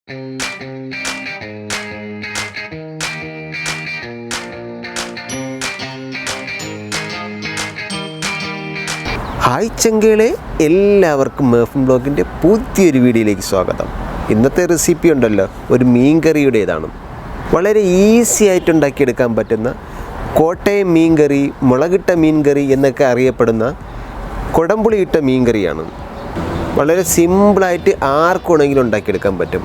Hi ചെങ്കളെ, എല്ലാവർക്കും മേഫും ബ്ലോഗിൻ്റെ പുതിയൊരു വീഡിയോയിലേക്ക് സ്വാഗതം. ഇന്നത്തെ റെസിപ്പി ഉണ്ടല്ലോ, ഒരു മീൻകറിയുടേതാണ്. വളരെ ഈസി ആയിട്ട് ഉണ്ടാക്കിയെടുക്കാൻ പറ്റുന്ന കോട്ടയം മീൻകറി, മുളകിട്ട മീൻകറി എന്നൊക്കെ അറിയപ്പെടുന്ന കുടംപുളിയിട്ട മീൻകറിയാണ്. വളരെ സിമ്പിളായിട്ട് ആർക്കുണെങ്കിലും ഉണ്ടാക്കിയെടുക്കാൻ പറ്റും.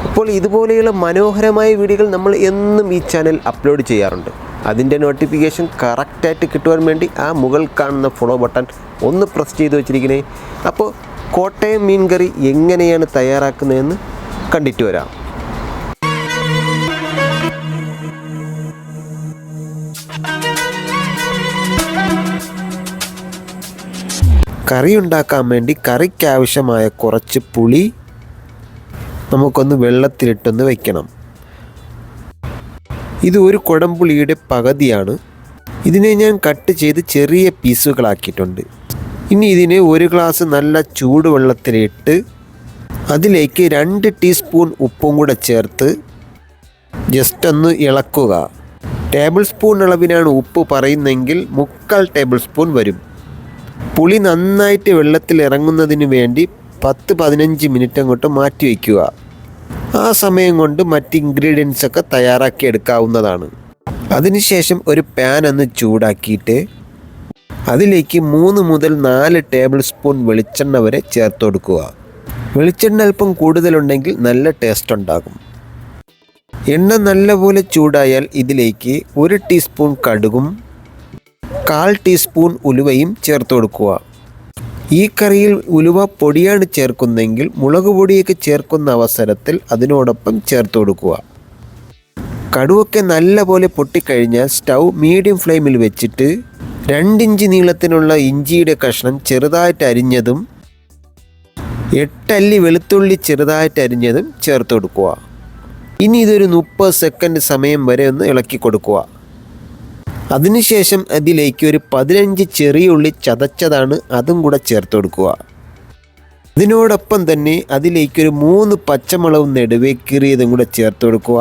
അപ്പോൾ ഇതുപോലെയുള്ള മനോഹരമായ വീഡിയോകൾ നമ്മൾ എന്നും ഈ ചാനൽ അപ്ലോഡ് ചെയ്യാറുണ്ട്. അതിൻ്റെ നോട്ടിഫിക്കേഷൻ കറക്റ്റായിട്ട് കിട്ടുവാൻ വേണ്ടി ആ മുകളിൽ കാണുന്ന ഫോളോ ബട്ടൺ ഒന്ന് പ്രസ് ചെയ്ത് വെച്ചിരിക്കണേ. അപ്പോൾ കോട്ടയം മീൻകറി എങ്ങനെയാണ് തയ്യാറാക്കുന്നതെന്ന് കണ്ടിട്ട് വരാം. കറി ഉണ്ടാക്കാൻ വേണ്ടി കറിക്കാവശ്യമായ കുറച്ച് പുളി നമുക്കൊന്ന് വെള്ളത്തിലിട്ടൊന്ന് വയ്ക്കണം. ഇത് ഒരു കുടംപുളിയുടെ പകുതിയാണ്. ഇതിനെ ഞാൻ കട്ട് ചെയ്ത് ചെറിയ പീസുകളാക്കിയിട്ടുണ്ട്. ഇനി ഇതിനെ ഒരു ഗ്ലാസ് നല്ല ചൂടുവെള്ളത്തിലിട്ട് അതിലേക്ക് 2 ടീസ്പൂൺ ഉപ്പും കൂടെ ചേർത്ത് ജസ്റ്റ് ഒന്ന് ഇളക്കുക. ടേബിൾ സ്പൂൺ അളവിനാണ് ഉപ്പ് പറയുന്നതെങ്കിൽ 3/4 ടേബിൾ സ്പൂൺ വരും. പുളി നന്നായിട്ട് വെള്ളത്തിൽ ഇറങ്ങുന്നതിന് വേണ്ടി 10-15 മിനിറ്റ് അങ്ങോട്ട് മാറ്റി വയ്ക്കുക. ആ സമയം കൊണ്ട് മറ്റ് ഇൻഗ്രീഡിയൻസൊക്കെ തയ്യാറാക്കി എടുക്കാവുന്നതാണ്. അതിനുശേഷം ഒരു പാൻ ഒന്ന് ചൂടാക്കിയിട്ട് അതിലേക്ക് 3 മുതൽ 4 ടേബിൾ സ്പൂൺ വെളിച്ചെണ്ണ വരെ ചേർത്ത് കൊടുക്കുക. വെളിച്ചെണ്ണ അല്പം കൂടുതലുണ്ടെങ്കിൽ നല്ല ടേസ്റ്റ് ഉണ്ടാകും. എണ്ണ നല്ലപോലെ ചൂടായാൽ ഇതിലേക്ക് 1 ടീസ്പൂൺ കടുകും 1/4 ടീസ്പൂൺ ഉലുവയും ചേർത്ത് കൊടുക്കുക. ഈ കറിയിൽ ഉലുവ പൊടിയാണ് ചേർക്കുന്നതെങ്കിൽ മുളക് പൊടിയൊക്കെ ചേർക്കുന്ന അവസരത്തിൽ അതിനോടൊപ്പം ചേർത്ത് കൊടുക്കുക. കടുവൊക്കെ നല്ലപോലെ പൊട്ടിക്കഴിഞ്ഞാൽ സ്റ്റൗ മീഡിയം ഫ്ലെയിമിൽ വെച്ചിട്ട് 2 ഇഞ്ച് നീളത്തിനുള്ള ഇഞ്ചിയുടെ കഷ്ണം ചെറുതായിട്ട് അരിഞ്ഞതും 8 അല്ലി വെളുത്തുള്ളി ചെറുതായിട്ട് അരിഞ്ഞതും ചേർത്ത് കൊടുക്കുക. ഇനി ഇതൊരു 30 സെക്കൻഡ് സമയം വരെ ഒന്ന് ഇളക്കി കൊടുക്കുക. അതിനുശേഷം അതിലേക്ക് ഒരു 15 ചെറിയ ഉള്ളി ചതച്ചതാണ്, അതും കൂടെ ചേർത്ത് കൊടുക്കുക. അതിനോടൊപ്പം തന്നെ അതിലേക്കൊരു 3 പച്ചമുളകും നെടുവേ കീറിയതും കൂടെ ചേർത്ത് കൊടുക്കുക.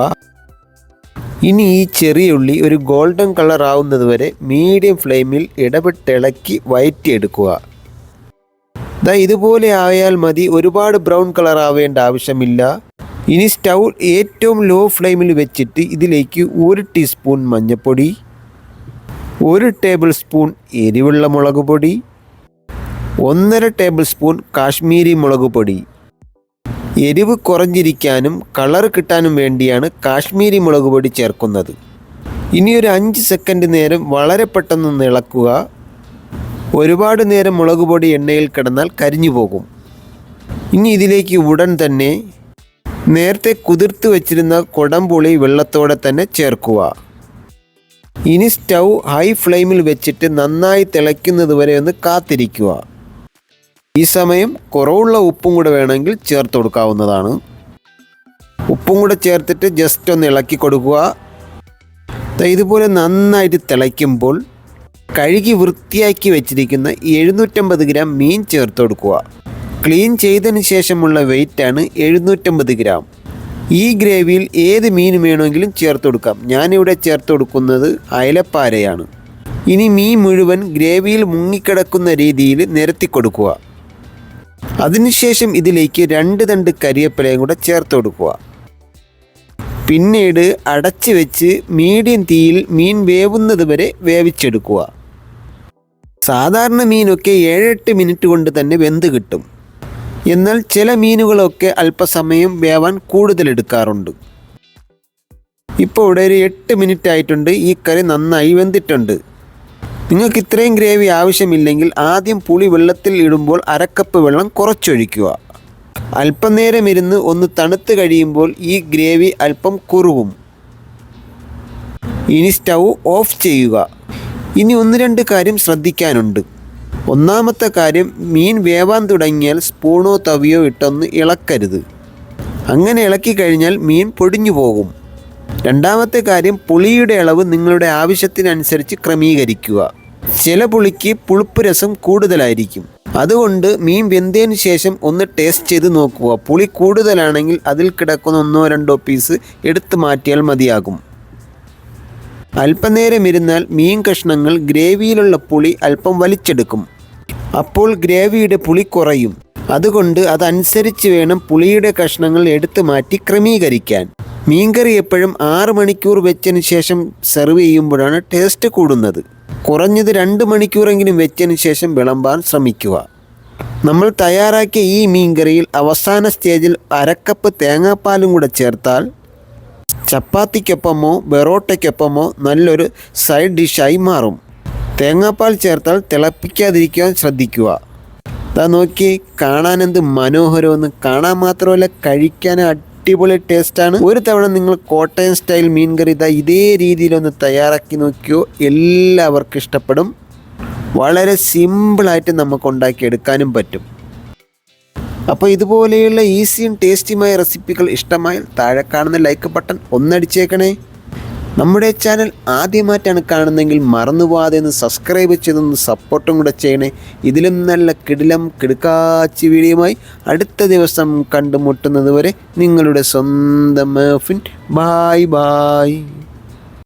ഇനി ഈ ചെറിയ ഉള്ളി ഒരു ഗോൾഡൻ കളർ ആവുന്നത് വരെ മീഡിയം ഫ്ലെയിമിൽ ഇടവിട്ടിളക്കി വഴറ്റിയെടുക്കുക. ഇതുപോലെ ആയാൽ മതി, ഒരുപാട് ബ്രൗൺ കളർ ആവേണ്ട ആവശ്യമില്ല. ഇനി സ്റ്റൗ ഏറ്റവും ലോ ഫ്ലെയിമിൽ വെച്ചിട്ട് ഇതിലേക്ക് 1 ടീസ്പൂൺ മഞ്ഞൾപ്പൊടി, 1 ടേബിൾ സ്പൂൺ എരിവുള്ള മുളക് പൊടി, 1.5 ടേബിൾ സ്പൂൺ കാശ്മീരി മുളക് പൊടി. എരിവ് കുറഞ്ഞിരിക്കാനും കളർ കിട്ടാനും വേണ്ടിയാണ് കാശ്മീരി മുളക് പൊടി ചേർക്കുന്നത്. ഇനി ഒരു 5 സെക്കൻഡ് നേരം വളരെ പെട്ടെന്ന് ഇളക്കുക. ഒരുപാട് നേരം മുളക് പൊടി എണ്ണയിൽ കിടന്നാൽ കരിഞ്ഞു പോകും. ഇനി ഇതിലേക്ക് ഉടൻ തന്നെ നേരത്തെ കുതിർത്ത് വെച്ചിരുന്ന കുടംപുളി വെള്ളത്തോടെ തന്നെ ചേർക്കുക. ഇനി സ്റ്റൗ ഹൈ ഫ്ലെയിമിൽ വെച്ചിട്ട് നന്നായി തിളയ്ക്കുന്നത് വരെ ഒന്ന് കാത്തിരിക്കുക. ഈ സമയം കുറവുള്ള ഉപ്പും കൂടെ വേണമെങ്കിൽ ചേർത്ത് കൊടുക്കാവുന്നതാണ്. ഉപ്പും കൂടെ ചേർത്തിട്ട് ജസ്റ്റ് ഒന്ന് ഇളക്കി കൊടുക്കുക. ഇതുപോലെ നന്നായിട്ട് തിളയ്ക്കുമ്പോൾ കഴുകി വൃത്തിയാക്കി വെച്ചിരിക്കുന്ന 750 ഗ്രാം മീൻ ചേർത്ത് കൊടുക്കുക. ക്ലീൻ ചെയ്തതിന് ശേഷമുള്ള വെയിറ്റാണ് 750 ഗ്രാം. ഈ ഗ്രേവിയിൽ ഏത് മീൻ വേണമെങ്കിലും ചേർത്ത് കൊടുക്കാം. ഞാനിവിടെ ചേർത്ത് കൊടുക്കുന്നത് അയലപ്പാരയാണ്. ഇനി മീൻ മുഴുവൻ ഗ്രേവിയിൽ മുങ്ങിക്കിടക്കുന്ന രീതിയിൽ നിരത്തി കൊടുക്കുക. അതിനുശേഷം ഇതിലേക്ക് 2 തണ്ട് കരിവേപ്പിലയും കൂടെ ചേർത്ത് കൊടുക്കുക. പിന്നീട് അടച്ച് വെച്ച് മീഡിയം തീയിൽ മീൻ വേവുന്നത് വരെ വേവിച്ചെടുക്കുക. സാധാരണ മീനൊക്കെ 7-8 മിനിറ്റ് കൊണ്ട് തന്നെ വെന്ത് കിട്ടും. എന്നാൽ ചില മീനുകളൊക്കെ അല്പസമയം വേവാൻ കൂടുതലെടുക്കാറുണ്ട്. ഇപ്പോൾ ഇവിടെ ഒരു 8 മിനിറ്റ് ആയിട്ടുണ്ട്. ഈ കറി നന്നായി വെന്തിട്ടുണ്ട്. നിങ്ങൾക്ക് ഇത്രയും ഗ്രേവി ആവശ്യമില്ലെങ്കിൽ ആദ്യം പുളി വെള്ളത്തിൽ ഇടുമ്പോൾ 1/2 കപ്പ് വെള്ളം കുറച്ചൊഴിക്കുക. അല്പം നേരം ഇരുന്ന് ഒന്ന് തണുത്ത് കഴിയുമ്പോൾ ഈ ഗ്രേവി അല്പം കുറുകും. ഇനി സ്റ്റൗ ഓഫ് ചെയ്യുക. ഇനി 1-2 കാര്യം ശ്രദ്ധിക്കാനുണ്ട്. ഒന്നാമത്തെ കാര്യം, മീൻ വേവാൻ തുടങ്ങിയാൽ സ്പൂണോ തവിയോ ഇട്ടൊന്ന് ഇളക്കരുത്. അങ്ങനെ ഇളക്കി കഴിഞ്ഞാൽ മീൻ പൊടിഞ്ഞു പോകും. രണ്ടാമത്തെ കാര്യം, പുളിയുടെ അളവ് നിങ്ങളുടെ ആവശ്യത്തിനനുസരിച്ച് ക്രമീകരിക്കുക. ചില പുളിക്ക് പുളിപ്പ് രസം കൂടുതലായിരിക്കും. അതുകൊണ്ട് മീൻ വെന്തതിന് ശേഷം ഒന്ന് ടേസ്റ്റ് ചെയ്ത് നോക്കുക. പുളി കൂടുതലാണെങ്കിൽ അതിൽ കിടക്കുന്ന 1-2 പീസ് എടുത്തു മാറ്റിയാൽ മതിയാകും. അല്പനേരം ഇരുന്നാൽ മീൻ കഷ്ണങ്ങൾ ഗ്രേവിയിലുള്ള പുളി അല്പം വലിച്ചെടുക്കും. അപ്പോൾ ഗ്രേവിയുടെ പുളി കുറയും. അതുകൊണ്ട് അതനുസരിച്ച് വേണം പുളിയുടെ കഷ്ണങ്ങൾ എടുത്തു മാറ്റി ക്രമീകരിക്കാൻ. മീൻകറി എപ്പോഴും 6 മണിക്കൂർ വെച്ചതിന് ശേഷം സെർവ് ചെയ്യുമ്പോഴാണ് ടേസ്റ്റ് കൂടുന്നത്. കുറഞ്ഞത് 2 മണിക്കൂറെങ്കിലും വെച്ചതിന് ശേഷം വിളമ്പാൻ ശ്രമിക്കുക. നമ്മൾ തയ്യാറാക്കിയ ഈ മീൻകറിയിൽ അവസാന സ്റ്റേജിൽ 1/2 കപ്പ് തേങ്ങാപ്പാലും കൂടെ ചേർത്താൽ ചപ്പാത്തിക്കൊപ്പമോ ബെറോട്ടയ്ക്കൊപ്പമോ നല്ലൊരു സൈഡ് ഡിഷായി മാറും. തേങ്ങാപ്പാൽ ചേർത്താൽ തിളപ്പിക്കാതിരിക്കാൻ ശ്രദ്ധിക്കുക. അതാ നോക്കി, കാണാൻ എന്ത് മനോഹരമെന്ന്. കാണാൻ മാത്രമല്ല, കഴിക്കാൻ അടിപൊളി ടേസ്റ്റാണ്. ഒരു തവണ നിങ്ങൾ കോട്ടയം സ്റ്റൈൽ മീൻകറി ഇതേ രീതിയിലൊന്ന് തയ്യാറാക്കി നോക്കിയോ, എല്ലാവർക്കും ഇഷ്ടപ്പെടും. വളരെ സിമ്പിളായിട്ട് നമുക്ക് ഉണ്ടാക്കിയെടുക്കാനും പറ്റും. അപ്പോൾ ഇതുപോലെയുള്ള ഈസിയും ടേസ്റ്റിയുമായ റെസിപ്പികൾ ഇഷ്ടമായാൽ താഴെ കാണുന്ന ലൈക്ക് ബട്ടൺ ഒന്നടിച്ചേക്കണേ. നമ്മുടെ ചാനൽ ആദ്യമായിട്ടാണ് കാണുന്നതെങ്കിൽ മറന്നുപോകാതെ ഒന്ന് സബ്സ്ക്രൈബ് ചെയ്തൊന്ന് സപ്പോർട്ടും കൂടെ ചെയ്യണേ. ഇതിലും നല്ല കിടുക്കാച്ചി വീഡിയോയുമായി അടുത്ത ദിവസം കണ്ടുമുട്ടുന്നത് വരെ നിങ്ങളുടെ സ്വന്തം മെർഫിൻ. Bye bye.